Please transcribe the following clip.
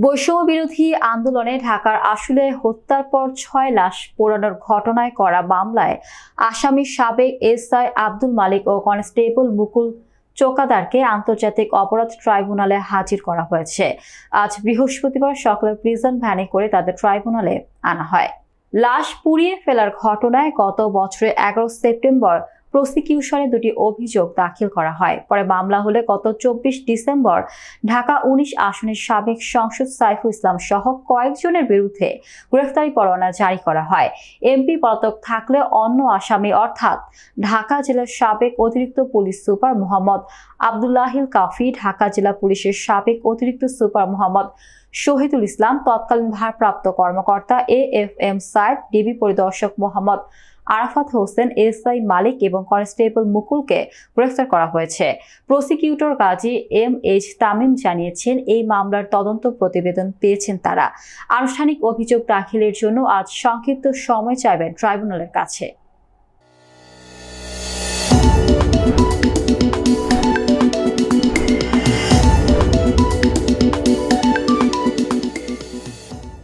বৈষম্য বিরোধী আন্দোলনে ঢাকার আশুলিয়ায় হত্যার পর ৬ লাশ পোড়ানোর ঘটনায় করা মামলায় আসামি সাবেক এসআই আব্দুল মালিক ও কনস্টেবল মুকুল চোকাদারকে আন্তর্জাতিক অপরাধ ট্রাইব্যুনালে হাজির করা হয়েছে। আজ বৃহস্পতিবার সকালে প্রিজন ভ্যানে করে তাদের ট্রাইব্যুনালে আনা হয়। লাশ পুড়িয়ে ফেলার ঘটনায় গত বছরের ১১ সেপ্টেম্বর প্রসিকিউশনে দুটি অভিযোগ দাখিল করা হয়। পরে মামলা হলে গত ২৪ ডিসেম্বর ঢাকা ১৯ আসনের সাবেক সংসদ সাইফুল ইসলাম সহ কয়েকজনের বিরুদ্ধে গ্রেফতারি পরোয়ানা জারি করা হয়। এমপি পলাতক থাকলে অন্য আসামি অর্থাৎ ঢাকা জেলার সাবেক অতিরিক্ত পুলিশ সুপার মোহাম্মদ আব্দুল্লাহিল কাফি, ঢাকা জেলা পুলিশের সাবেক অতিরিক্ত সুপার মোহাম্মদ শহীদুল ইসলাম, তৎকালীন ভারপ্রাপ্ত কর্মকর্তা AFM সাইদ, ডিবি পরিদর্শক মোহাম্মদ আরাফাত হোসেন, এসআই মালিক এবং কনস্টেবল মুকুলকে গ্রেফতার করা হয়েছে। প্রসিকিউটর গাজী MH তামিম জানিয়েছেন, এই মামলার তদন্ত প্রতিবেদন পেয়েছেন তারা। আনুষ্ঠানিক অভিযোগ দাখিলের জন্য আজ সংক্ষিপ্ত সময় চাইবেন ট্রাইব্যুনালের কাছে।